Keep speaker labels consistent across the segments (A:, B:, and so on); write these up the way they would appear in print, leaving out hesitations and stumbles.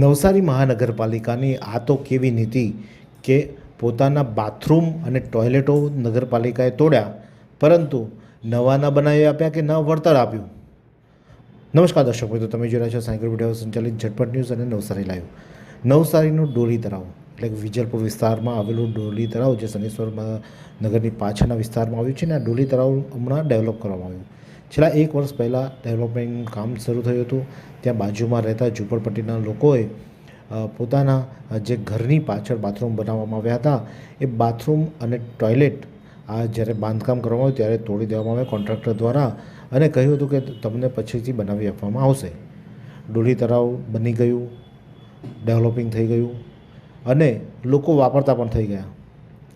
A: નવસારી મહાનગરપાલિકાની આ તો કેવી નીતિ કે પોતાના બાથરૂમ અને ટોયલેટો નગરપાલિકાએ તોડ્યા, પરંતુ નવાના બનાવી આપ્યા કે ન વળતર આપ્યું. નમસ્કાર દર્શક મિત્રો, તમે જોઈ રહ્યા છો સાયકલ વિડીયો સંચાલિત ઝટપટ ન્યૂઝ અને નવસારી લાઈવ. નવસારીનું ડોલી તળાવ એટલે કે વિજલપુર વિસ્તારમાં આવેલું ડોલી તળાવ જે શનેશ્વર નગરની પાછળના વિસ્તારમાં આવ્યું છે ને આ ડોલી તળાવ હમણાં ડેવલપ કરવામાં આવ્યું. છેલ્લા 1 વર્ષ પહેલાં ડેવલપમેન્ટ કામ શરૂ થયું હતું. ત્યાં બાજુમાં રહેતા ઝૂંપડપટ્ટીના લોકોએ પોતાના જે ઘરની પાછળ બાથરૂમ બનાવવામાં આવ્યા હતા એ બાથરૂમ અને ટોયલેટ જ્યારે બાંધકામ કરવામાં આવ્યું ત્યારે તોડી દેવામાં આવ્યા કોન્ટ્રાક્ટર દ્વારા અને કહ્યું હતું કે તમને પછીથી બનાવી આપવામાં આવશે. ડોલી તળાવ બની ગયું, ડેવલપિંગ થઈ ગયું અને લોકો વાપરતા પણ થઈ ગયા,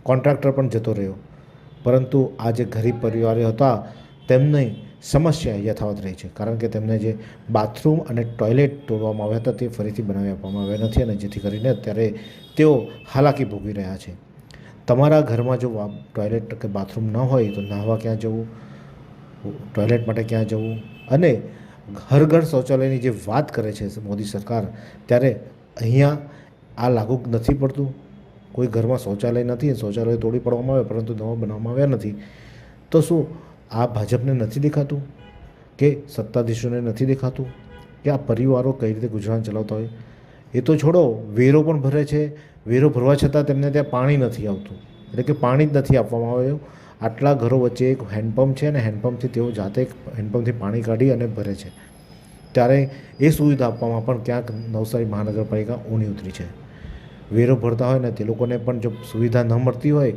A: કોન્ટ્રાક્ટર પણ જતો રહ્યો, પરંતુ આ જે ગરીબ પરિવારો હતા તેમને સમસ્યા યથાવત રહી છે, કારણ કે તેમને જે બાથરૂમ અને ટોયલેટ તોડવામાં આવ્યા હતા તે ફરીથી બનાવી આપવામાં આવ્યા નથી અને જેથી કરીને અત્યારે તેઓ હાલાકી ભોગવી રહ્યા છે. તમારા ઘરમાં જો ટોયલેટ કે બાથરૂમ ન હોય તો નહાવા ક્યાં જવું, ટોયલેટ માટે ક્યાં જવું, અને હર ઘર શૌચાલયની જે વાત કરે છે મોદી સરકાર, ત્યારે અહીંયા આ લાગુ નથી પડતું. કોઈ ઘરમાં શૌચાલય નથી, શૌચાલય તોડી પાડવામાં આવે પરંતુ નવા બનાવવામાં આવ્યા નથી. તો શું આ ભાજપને નથી દેખાતું કે સત્તાધીશોને નથી દેખાતું કે આ પરિવારો કઈ રીતે ગુજરાન ચલાવતા હોય? એ તો છોડો, વેરો પણ ભરે છે, વેરો ભરવા છતાં તેમને ત્યાં પાણી નથી આવતું, એટલે કે પાણી જ નથી આપવામાં આવ્યું. આટલા ઘરો વચ્ચે એક હેન્ડપંપ છે અને હેન્ડપંપથી તેઓ જાતે હેન્ડપંપથી પાણી કાઢી અને ભરે છે, ત્યારે એ સુવિધા આપવામાં પણ ક્યાંક નવસારી મહાનગરપાલિકા ઊણી ઉતરી છે. વેરો ભરતા હોય ને તે લોકોને પણ જો સુવિધા ન મળતી હોય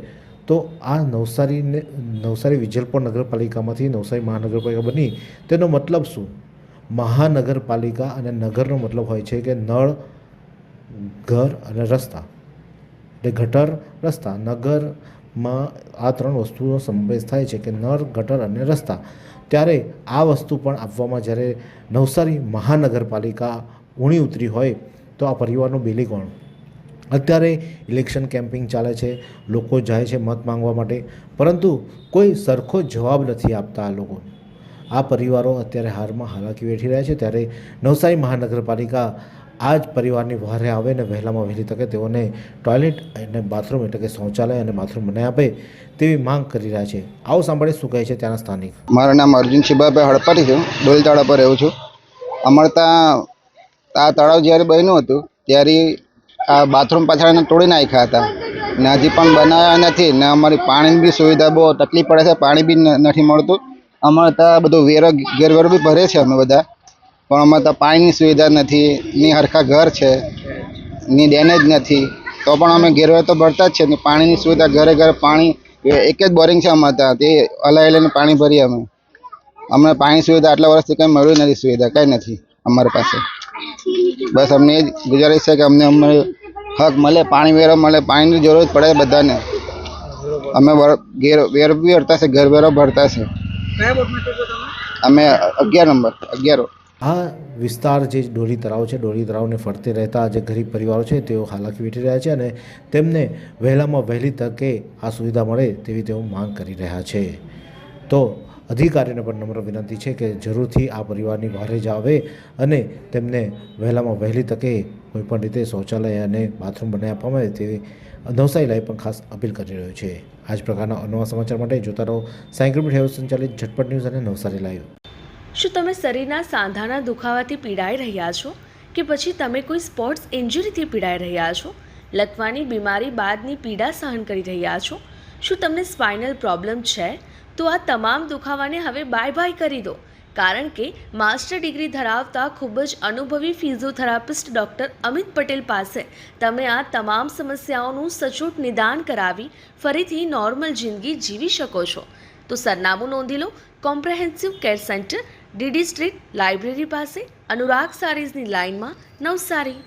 A: તો આ નવસારી વિજલપુર નગરપાલિકામાંથી નવસારી મહાનગરપાલિકા બની તેનો મતલબ શું? મહાનગરપાલિકા અને નગરનો મતલબ હોય છે કે નળ, ઘર અને રસ્તા, એટલે ગટર, રસ્તા. નગરમાં આ 3 વસ્તુનો સમાવેશ થાય છે કે નળ, ગટર અને રસ્તા. ત્યારે આ વસ્તુ પણ આપવામાં જ્યારે નવસારી મહાનગરપાલિકા ઊણી ઉતરી હોય તો આ પરિવારનો બેલી કોણ? અત્યારે ઇલેક્શન કેમ્પિંગ ચાલે છે, લોકો જાય છે મત માંગવા માટે, પરંતુ કોઈ સરખો જવાબ નથી આપતા આ લોકો. આ પરિવારો અત્યારે હારમાં હાલાકી વેઠી રહ્યા છે, ત્યારે નવસારી મહાનગરપાલિકા આ જ પરિવારની વહારે આવે ને વહેલામાં વહેલી તકે તેઓને ટોયલેટ અને બાથરૂમ એટલે કે શૌચાલય અને બાથરૂમ બનાવી આપે તેવી માંગ કરી રહ્યા છે. આવો સાંભળીએ શું કહે છે ત્યાંના સ્થાનિક.
B: મારું નામ અર્જુન શિબાભાઈ હડપાટી છે, ડોલી તળાવ પર રહું છું. અમારે ત્યાં આ તળાવ જ્યારે બન્યું હતું ત્યારે આ બાથરૂમ પાછળ તોડી નાખ્યા હતા ને હજી પણ બનાવ્યા નથી ને અમારી પાણીની બી સુવિધા બહુ તકલીફ પડે છે, પાણી બી નથી મળતું. અમારે ત્યાં બધું વેરો બી ભરે છે અમે બધા, પણ અમારે ત્યાં પાણીની સુવિધા નથી, ની હરખા ઘર છે, ની ડેમેજ નથી, તો પણ અમે ઘેરવેર તો ભરતા જ છે ને પાણીની સુવિધા ઘરે ઘરે પાણી એક જ બોરિંગ છે અમારે ત્યાં, તે હલાવીને પાણી ભરીએ અમે. અમને પાણી સુવિધા આટલા વર્ષથી કંઈ મળ્યું નથી, સુવિધા કંઈ નથી અમારી પાસે. બસ અમને એ જ ગુજારિશ છે કે અમને હક મળે, પાણી વેરો મળે, પાણીની જરૂરત પડે બધાને. અમે વેરો બી ભરતા છે, ઘર વેરો ભરતા છે. અમે 11 નંબર 11.
A: આ વિસ્તાર જે ડોલી તળાવ છે, ડોલી તળાવને ફરતે રહેતા જે ગરીબ પરિવારો છે તેઓ હાલાકી વેઠી રહ્યા છે અને તેમને વહેલામાં વહેલી તકે આ સુવિધા મળે તેવી તેઓ માંગ કરી રહ્યા છે. તો અધિકારીને પણ નમ્ર વિનંતી છે કે જરૂરથી આ પરિવારની વહારે જ આવે અને તેમને વહેલામાં વહેલી તકે કોઈપણ રીતે શૌચાલય અને બાથરૂમ બનાવી આપવામાં આવે તેવી નવસારી લાઈવ પણ ખાસ અપીલ કરી રહ્યો છે. આ જ પ્રકારના અનવા સમાચાર માટે જોતા રહો સાયકલ વિડીયો સંચાલિત ઝટપટ ન્યૂઝ અને નવસારી લાઈવ.
C: શું તમે શરીરના સાંધાના દુખાવાથી પીડાઈ રહ્યા છો કે પછી તમે કોઈ સ્પોર્ટ્સ ઇન્જરીથી પીડાઈ રહ્યા છો? લકવાની બીમારી બાદની પીડા સહન કરી રહ્યા છો? શું તમને સ્પાઇનલ પ્રોબ્લેમ છે? તો આ તમામ દુખાવાને હવે બાય કરી દો, કારણ કે માસ્ટર ડિગ્રી ધરાવતા ખૂબ જ અનુભવી ફિઝિયોથેરાપિસ્ટ ડૉક્ટર અમિત પટેલ પાસે તમે આ તમામ સમસ્યાઓનું સચોટ નિદાન કરાવી ફરીથી નોર્મલ જિંદગી જીવી શકો છો. તો સરનામું નોંધી લો. Comprehensive care centre, DD street, library પાસે, અનુરાગ સારીઝની લાઇનમાં, નવસારી.